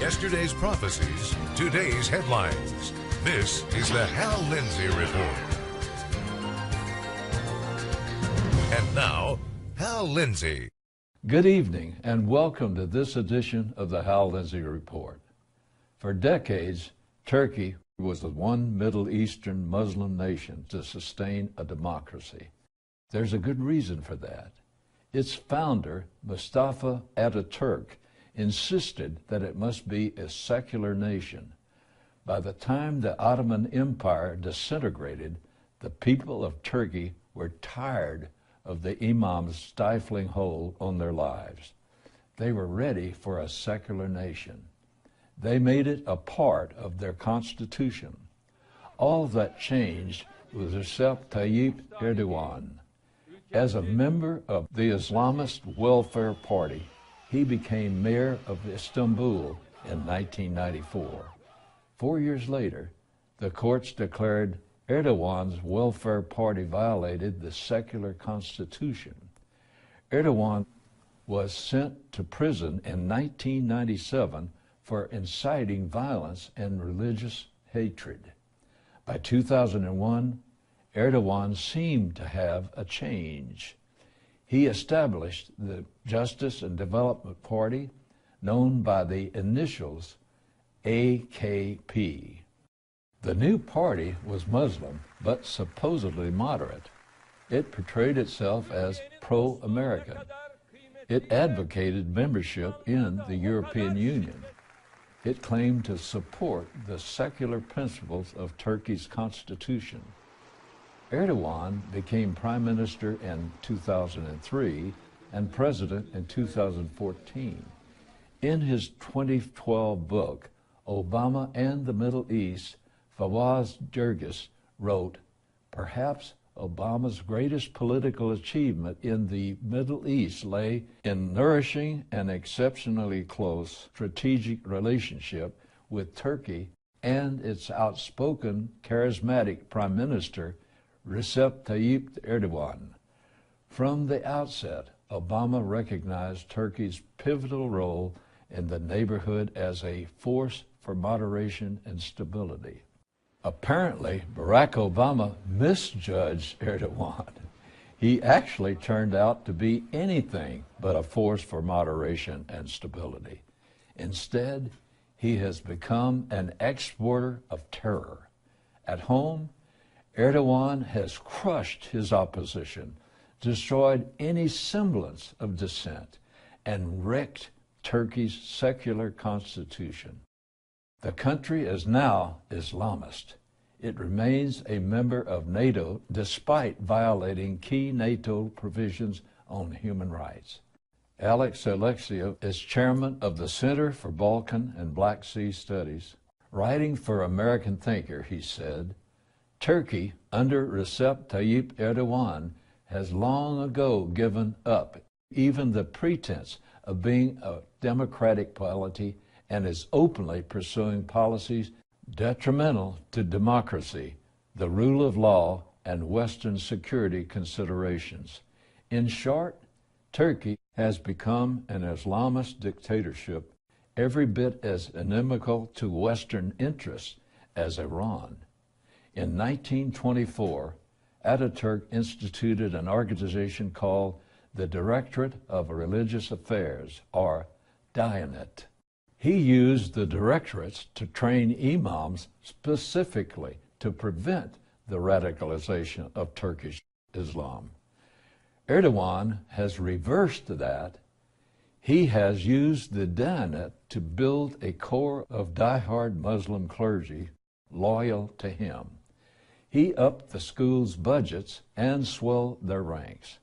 Yesterday's prophecies, today's headlines. This is the Hal Lindsey Report. And now, Hal Lindsey. Good evening, and welcome to this edition of the Hal Lindsey Report. For decades, Turkey was the one Middle Eastern Muslim nation to sustain a democracy. There's a good reason for that. Its founder, Mustafa Ataturk, insisted that it must be a secular nation. By the time the Ottoman Empire disintegrated, the people of Turkey were tired of the imam's stifling hold on their lives. They were ready for a secular nation. They made it a part of their constitution. All that changed with Recep Tayyip Erdogan. As a member of the Islamist Welfare Party, he became mayor of Istanbul in 1994. 4 years later, the courts declared Erdogan's Welfare Party violated the secular constitution. Erdogan was sent to prison in 1997 for inciting violence and religious hatred. By 2001, Erdogan seemed to have a change. He established the Justice and Development Party, known by the initials AKP. The new party was Muslim, but supposedly moderate. It portrayed itself as pro-American. It advocated membership in the European Union. It claimed to support the secular principles of Turkey's constitution. Erdogan became prime minister in 2003 and president in 2014. In his 2012 book, Obama and the Middle East, Fawaz Gerges wrote, "Perhaps Obama's greatest political achievement in the Middle East lay in nourishing an exceptionally close strategic relationship with Turkey and its outspoken, charismatic prime minister, Recep Tayyip Erdogan." From the outset, Obama recognized Turkey's pivotal role in the neighborhood as a force for moderation and stability. Apparently, Barack Obama misjudged Erdogan. He actually turned out to be anything but a force for moderation and stability. Instead, he has become an exporter of terror. At home, Erdogan has crushed his opposition, destroyed any semblance of dissent, and wrecked Turkey's secular constitution. The country is now Islamist. It remains a member of NATO despite violating key NATO provisions on human rights. Alex Alexiev is chairman of the Center for Balkan and Black Sea Studies. Writing for American Thinker, he said, "Turkey, under Recep Tayyip Erdogan, has long ago given up even the pretense of being a democratic polity and is openly pursuing policies detrimental to democracy, the rule of law, and Western security considerations. In short, Turkey has become an Islamist dictatorship every bit as inimical to Western interests as Iran." In 1924, Ataturk instituted an organization called the Directorate of Religious Affairs, or Diyanet. He used the directorates to train imams specifically to prevent the radicalization of Turkish Islam. Erdogan has reversed that. He has used the Diyanet to build a core of diehard Muslim clergy loyal to him. He upped the school's budgets and swelled their ranks.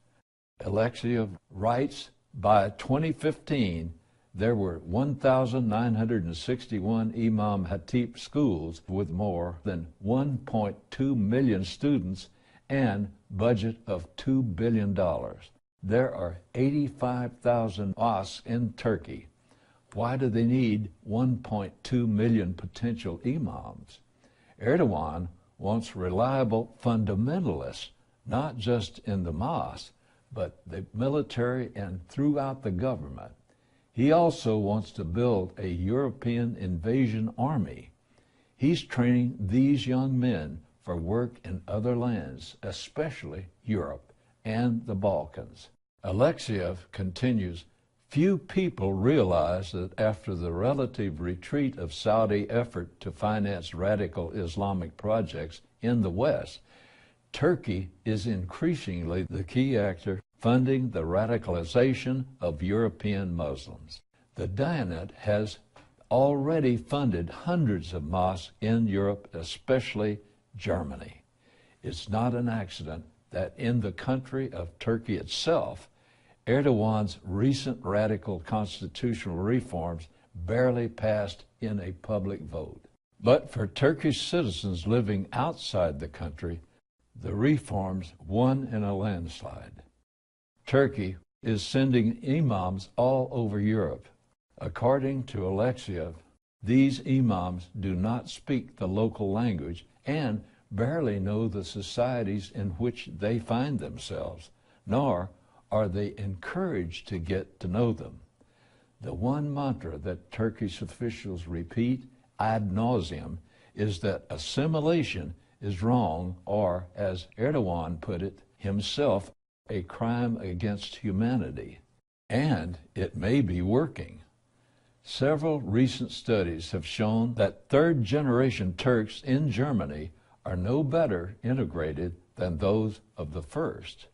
Alexiev writes, by 2015, there were 1,961 Imam Hatip schools with more than 1.2 million students and budget of $2 billion. There are 85,000 mosques in Turkey. Why do they need 1.2 million potential imams? Erdogan wants reliable fundamentalists, not just in the mosque, but the military and throughout the government. He also wants to build a European invasion army. He's training these young men for work in other lands, especially Europe and the Balkans. Alexiev continues, few people realize that after the relative retreat of Saudi effort to finance radical Islamic projects in the West, Turkey is increasingly the key actor funding the radicalization of European Muslims. The Diyanet has already funded hundreds of mosques in Europe, especially Germany. It's not an accident that in the country of Turkey itself, Erdogan's recent radical constitutional reforms barely passed in a public vote. But for Turkish citizens living outside the country, the reforms won in a landslide. Turkey is sending imams all over Europe. According to Alexiev, these imams do not speak the local language and barely know the societies in which they find themselves, nor are they encouraged to get to know them. The one mantra that Turkish officials repeat ad nauseum is that assimilation is wrong, or, as Erdogan put it himself, a crime against humanity. And it may be working. Several recent studies have shown that third-generation Turks in Germany are no better integrated than those of the first.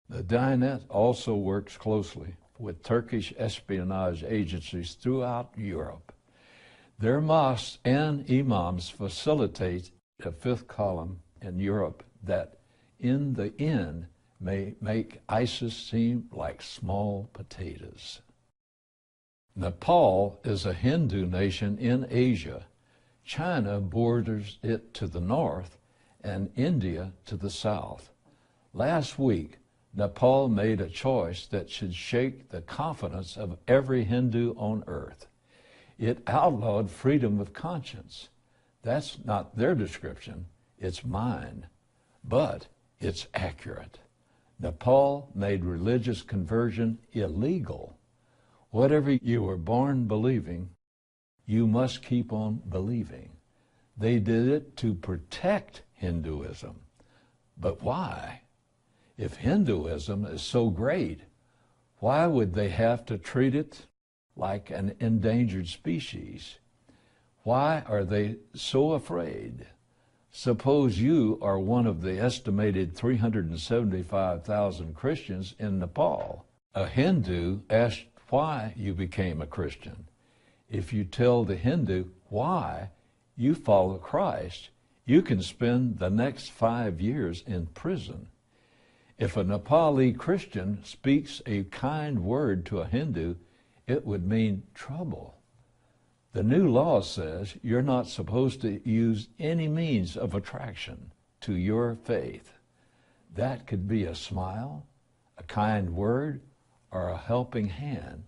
The Diyanet also works closely with Turkish espionage agencies throughout Europe. Their mosques and imams facilitate a fifth column in Europe that, in the end, may make ISIS seem like small potatoes. Nepal is a Hindu nation in Asia. China borders it to the north and India to the south. Last week, Nepal made a choice that should shake the confidence of every Hindu on earth. It outlawed freedom of conscience. That's not their description, it's mine, but it's accurate. Nepal made religious conversion illegal. Whatever you were born believing, you must keep on believing. They did it to protect Hinduism. But why? If Hinduism is so great, why would they have to treat it like an endangered species? Why are they so afraid? Suppose you are one of the estimated 375,000 Christians in Nepal. A Hindu asked why you became a Christian. If you tell the Hindu why you follow Christ, you can spend the next 5 years in prison. If a Nepali Christian speaks a kind word to a Hindu, it would mean trouble. The new law says you're not supposed to use any means of attraction to your faith. That could be a smile, a kind word, or a helping hand.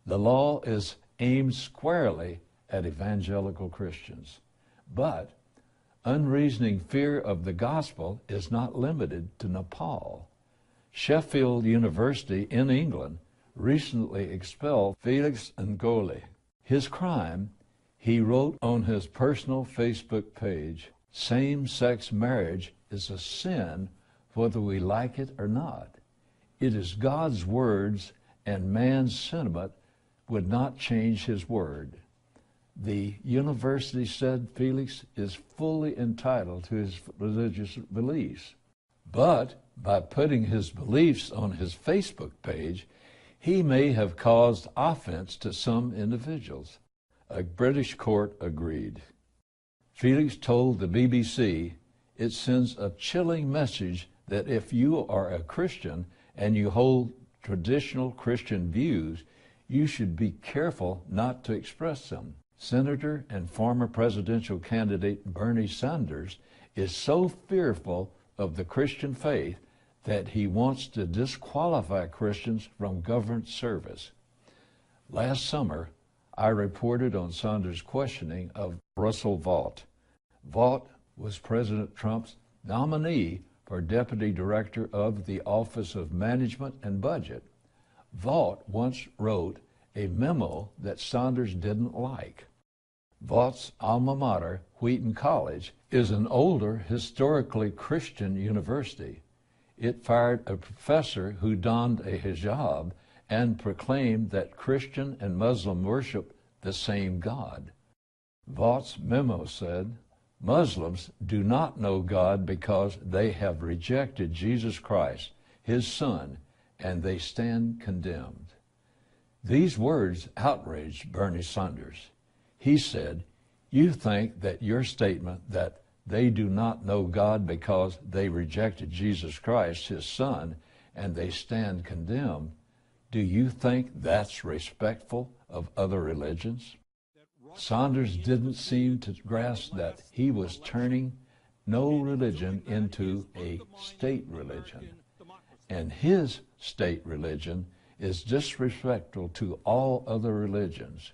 The law is aimed squarely at evangelical Christians. But unreasoning fear of the gospel is not limited to Nepal. Sheffield University in England recently expelled Felix Ngoli. His crime, he wrote on his personal Facebook page, same-sex marriage is a sin whether we like it or not. It is God's words, and man's sentiment would not change his word. The university said Felix is fully entitled to his religious beliefs. But by putting his beliefs on his Facebook page, he may have caused offense to some individuals. A British court agreed. Felix told the BBC it sends a chilling message that if you are a Christian and you hold traditional Christian views, you should be careful not to express them. Senator and former presidential candidate Bernie Sanders is so fearful of the Christian faith that he wants to disqualify Christians from government service. Last summer, I reported on Sanders' questioning of Russell Vought. Vought was President Trump's nominee for Deputy Director of the Office of Management and Budget. Vought once wrote a memo that Saunders didn't like. Vaught's alma mater, Wheaton College, is an older, historically Christian university. It fired a professor who donned a hijab and proclaimed that Christian and Muslim worship the same God. Vaught's memo said, "Muslims do not know God because they have rejected Jesus Christ, his Son, and they stand condemned." These words outraged Bernie Sanders. He said, "You think that your statement that they do not know God because they rejected Jesus Christ, his Son, and they stand condemned, do you think that's respectful of other religions?" Saunders didn't seem to grasp that he was turning no religion into a state religion, and his state religion is disrespectful to all other religions.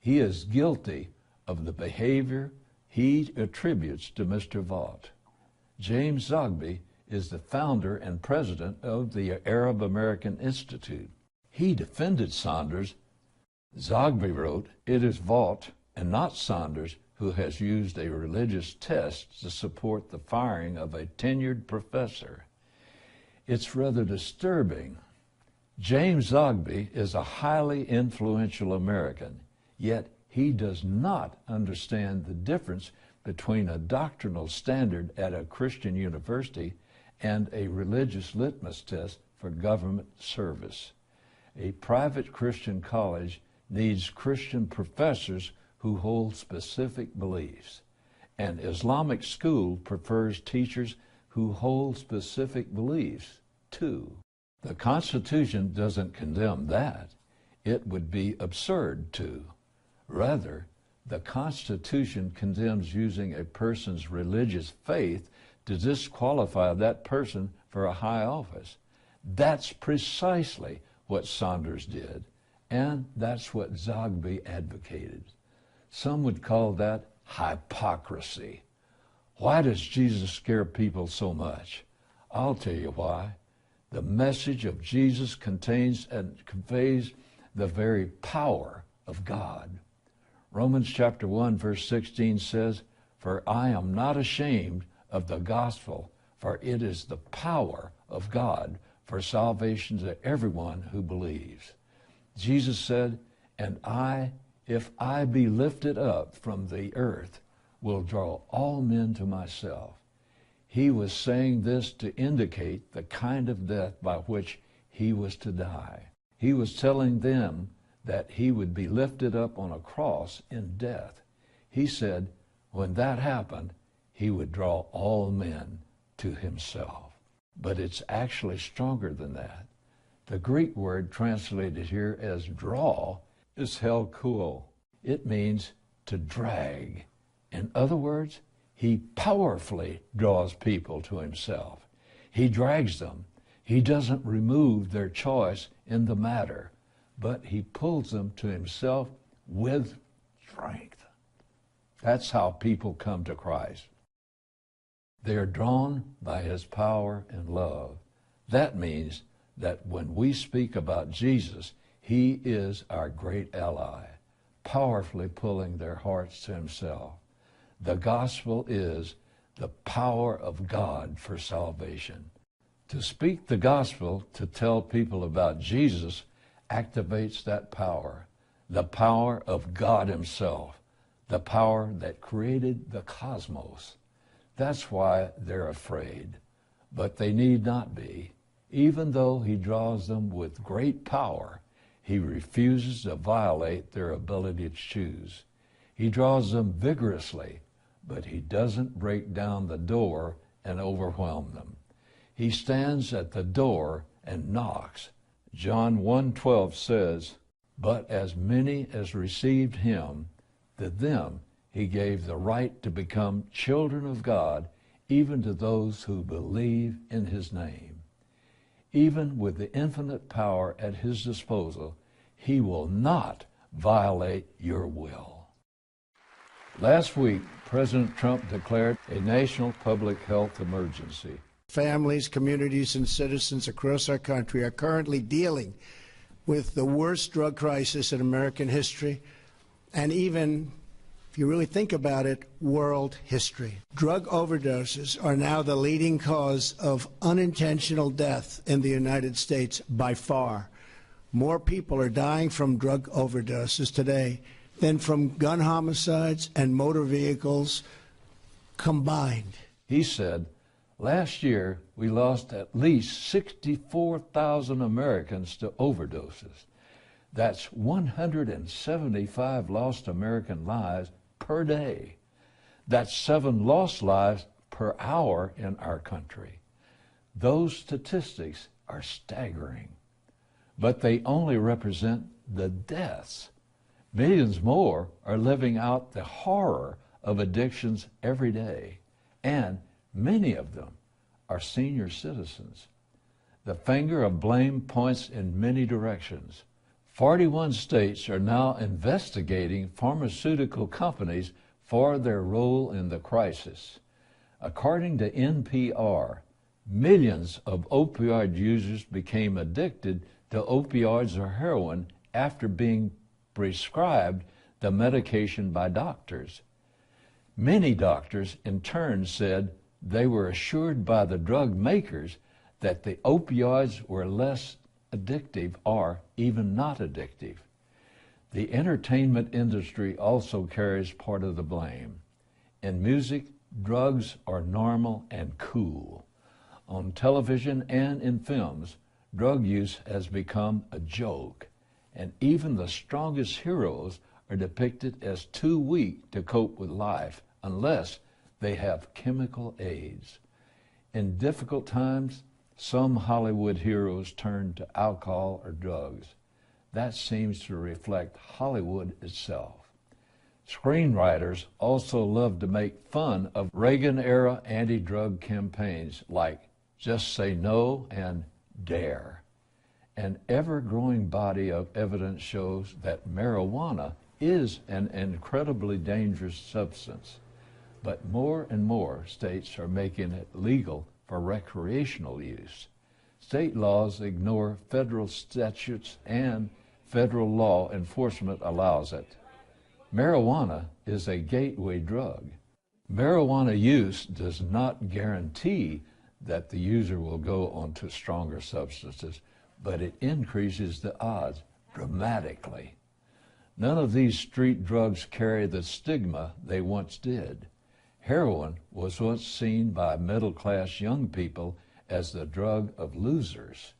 He is guilty of the behavior he attributes to Mr. Vaught. James Zogby is the founder and president of the Arab American Institute. He defended Saunders. Zogby wrote, "It is Vaught and not Saunders who has used a religious test to support the firing of a tenured professor." It's rather disturbing. James Zogby is a highly influential American, yet he does not understand the difference between a doctrinal standard at a Christian university and a religious litmus test for government service. A private Christian college needs Christian professors who hold specific beliefs. An Islamic school prefers teachers who hold specific beliefs, too. The Constitution doesn't condemn that. It would be absurd to. Rather, the Constitution condemns using a person's religious faith to disqualify that person for a high office. That's precisely what Saunders did, and that's what Zogby advocated. Some would call that hypocrisy. Why does Jesus scare people so much? I'll tell you why. The message of Jesus contains and conveys the very power of God. Romans chapter 1, verse 16 says, "For I am not ashamed of the gospel, for it is the power of God for salvation to everyone who believes." Jesus said, "And I, if I be lifted up from the earth, will draw all men to myself." He was saying this to indicate the kind of death by which he was to die. He was telling them that he would be lifted up on a cross in death. He said when that happened, he would draw all men to himself. But it's actually stronger than that. The Greek word translated here as draw is helkuo. It means to drag. In other words, he powerfully draws people to himself. He drags them. He doesn't remove their choice in the matter, but he pulls them to himself with strength. That's how people come to Christ. They are drawn by his power and love. That means that when we speak about Jesus, he is our great ally, powerfully pulling their hearts to himself. The gospel is the power of God for salvation. To speak the gospel, to tell people about Jesus, activates that power, the power of God himself, the power that created the cosmos. That's why they're afraid, but they need not be. Even though he draws them with great power, he refuses to violate their ability to choose. He draws them vigorously, but he doesn't break down the door and overwhelm them. He stands at the door and knocks. John 1:12 says, "But as many as received him, to them he gave the right to become children of God, even to those who believe in his name." Even with the infinite power at his disposal, he will not violate your will. Last week, President Trump declared a national public health emergency. Families, communities, and citizens across our country are currently dealing with the worst drug crisis in American history, and even, if you really think about it, world history. Drug overdoses are now the leading cause of unintentional death in the United States by far. More people are dying from drug overdoses today than from gun homicides and motor vehicles combined. He said, last year we lost at least 64,000 Americans to overdoses. That's 175 lost American lives per day. That's 7 lost lives per hour in our country. Those statistics are staggering, but they only represent the deaths. Millions more are living out the horror of addictions every day, and many of them are senior citizens. The finger of blame points in many directions. 41 states are now investigating pharmaceutical companies for their role in the crisis. According to NPR, millions of opioid users became addicted to opioids or heroin after being prescribed the medication by doctors. Many doctors in turn said they were assured by the drug makers that the opioids were less addictive or even not addictive. The entertainment industry also carries part of the blame. In music, drugs are normal and cool. On television and in films, drug use has become a joke, and even the strongest heroes are depicted as too weak to cope with life unless they have chemical aids. In difficult times, some Hollywood heroes turn to alcohol or drugs. That seems to reflect Hollywood itself. Screenwriters also love to make fun of Reagan-era anti-drug campaigns like Just Say No and Dare. An ever-growing body of evidence shows that marijuana is an incredibly dangerous substance, but more and more states are making it legal for recreational use. State laws ignore federal statutes, and federal law enforcement allows it. Marijuana is a gateway drug. Marijuana use does not guarantee that the user will go on to stronger substances, but it increases the odds dramatically. None of these street drugs carry the stigma they once did. Heroin was once seen by middle-class young people as the drug of losers,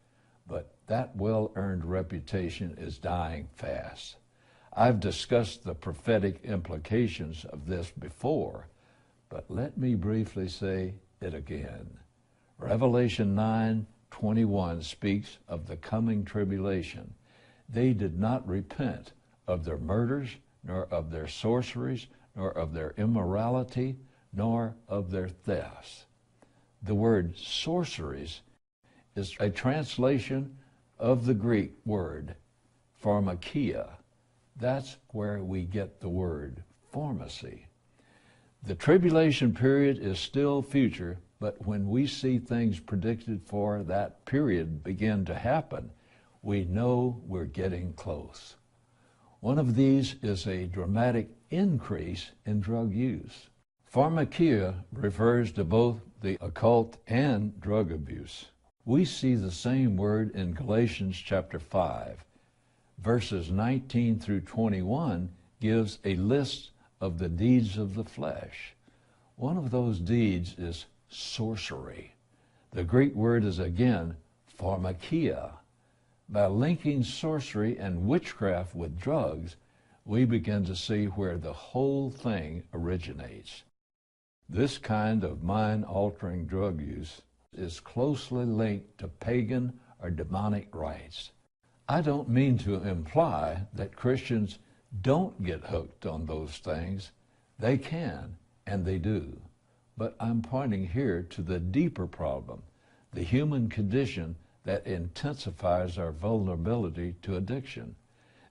but that well-earned reputation is dying fast. I've discussed the prophetic implications of this before, but let me briefly say it again. Revelation 9:21 speaks of the coming tribulation. They did not repent of their murders, nor of their sorceries, nor of their immorality, nor of their thefts. The word sorceries is a translation of the Greek word pharmakia. That's where we get the word pharmacy. The tribulation period is still future, but when we see things predicted for that period begin to happen, we know we're getting close. One of these is a dramatic increase in drug use. Pharmakia refers to both the occult and drug abuse. We see the same word in Galatians chapter 5. Verses 19 through 21 gives a list of the deeds of the flesh. One of those deeds is sorcery. The Greek word is again pharmakia. By linking sorcery and witchcraft with drugs, we begin to see where the whole thing originates. This kind of mind-altering drug use is closely linked to pagan or demonic rites. I don't mean to imply that Christians don't get hooked on those things. They can, and they do. But I'm pointing here to the deeper problem, the human condition that intensifies our vulnerability to addiction.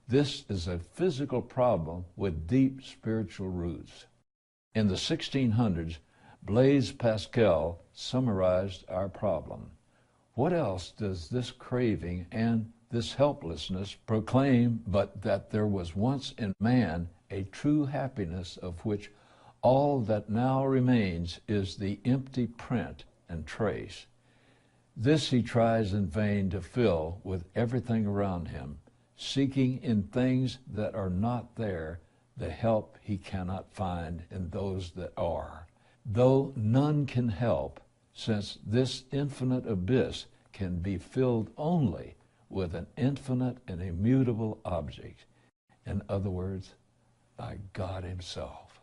This is a physical problem with deep spiritual roots. In the 1600s, Blaise Pascal summarized our problem. What else does this craving and this helplessness, proclaim but that there was once in man a true happiness of which all that now remains is the empty print and trace. This he tries in vain to fill with everything around him, seeking in things that are not there the help he cannot find in those that are. Though none can help, since this infinite abyss can be filled only with an infinite and immutable object. In other words, by God himself.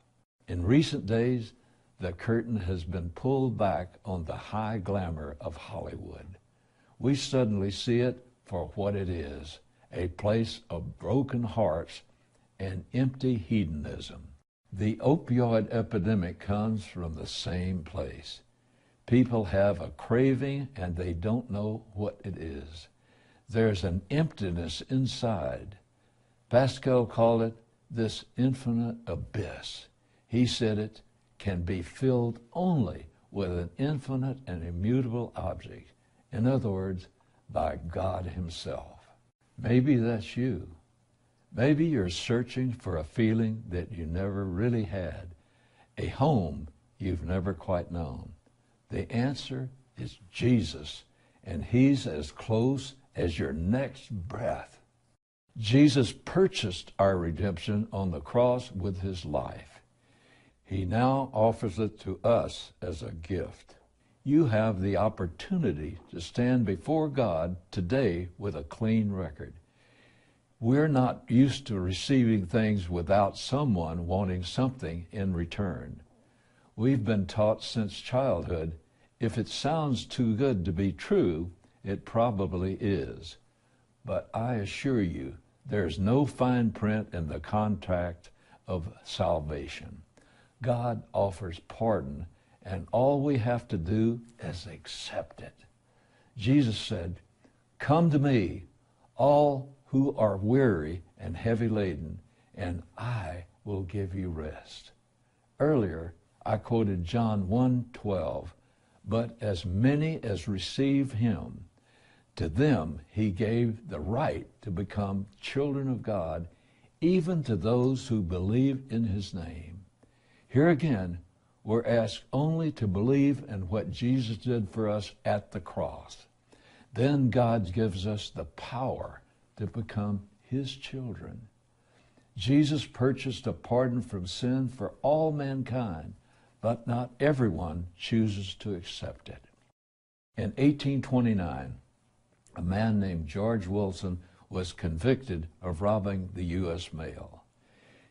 In recent days, the curtain has been pulled back on the high glamour of Hollywood. We suddenly see it for what it is, a place of broken hearts and empty hedonism. The opioid epidemic comes from the same place. People have a craving and they don't know what it is. There's an emptiness inside. Pascal called it this infinite abyss. He said it can be filled only with an infinite and immutable object. In other words, by God himself. Maybe that's you. Maybe you're searching for a feeling that you never really had, a home you've never quite known. The answer is Jesus, and he's as close as your next breath. Jesus purchased our redemption on the cross with his life. He now offers it to us as a gift. You have the opportunity to stand before God today with a clean record. We're not used to receiving things without someone wanting something in return. We've been taught since childhood, if it sounds too good to be true, it probably is. But I assure you, there's no fine print in the contract of salvation. God offers pardon, and all we have to do is accept it. Jesus said, "Come to me, all who are weary and heavy laden, and I will give you rest." Earlier, I quoted John 1:12, "But as many as receive him, to them he gave the right to become children of God, even to those who believe in his name." Here again, we're asked only to believe in what Jesus did for us at the cross. Then God gives us the power to become his children. Jesus purchased a pardon from sin for all mankind, but not everyone chooses to accept it. In 1829, a man named George Wilson was convicted of robbing the U.S. mail.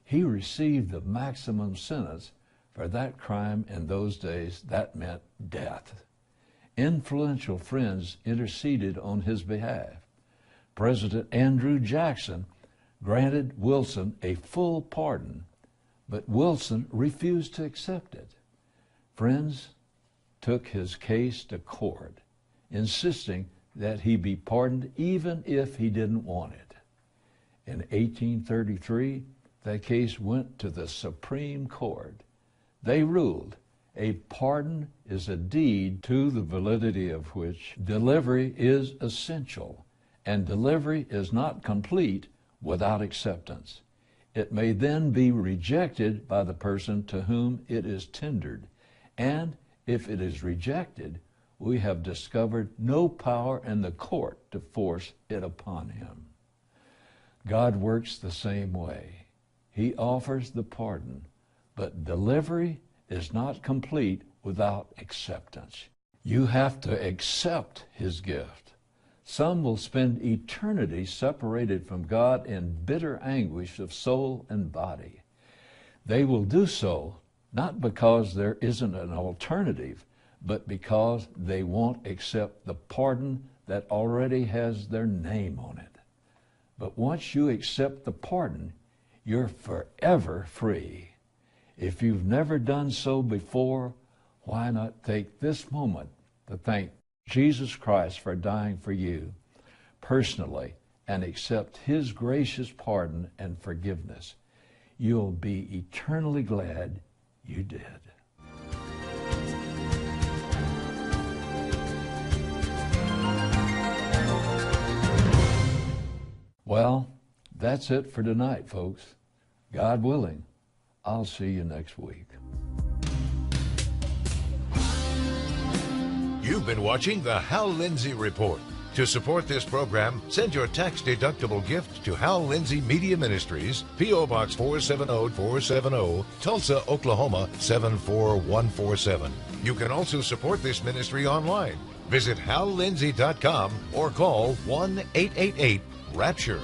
He received the maximum sentence for that crime. In those days, that meant death. Influential friends interceded on his behalf. President Andrew Jackson granted Wilson a full pardon, but Wilson refused to accept it. Friends took his case to court, insisting that he be pardoned even if he didn't want it. In 1833, that case went to the Supreme Court. They ruled a pardon is a deed to the validity of which delivery is essential, and delivery is not complete without acceptance. It may then be rejected by the person to whom it is tendered, and if it is rejected, we have discovered no power in the court to force it upon him. God works the same way. He offers the pardon, but delivery is not complete without acceptance. You have to accept his gift. Some will spend eternity separated from God in bitter anguish of soul and body. They will do so not because there isn't an alternative, but because they won't accept the pardon that already has their name on it. But once you accept the pardon, you're forever free. If you've never done so before, why not take this moment to thank Jesus Christ for dying for you personally and accept his gracious pardon and forgiveness? You'll be eternally glad you did. Well, that's it for tonight, folks. God willing, I'll see you next week. You've been watching the Hal Lindsey Report. To support this program, send your tax-deductible gift to Hal Lindsey Media Ministries, P.O. Box 470470, Tulsa, Oklahoma 74147. You can also support this ministry online. Visit hallindsey.com or call 1-888-RAPTURE.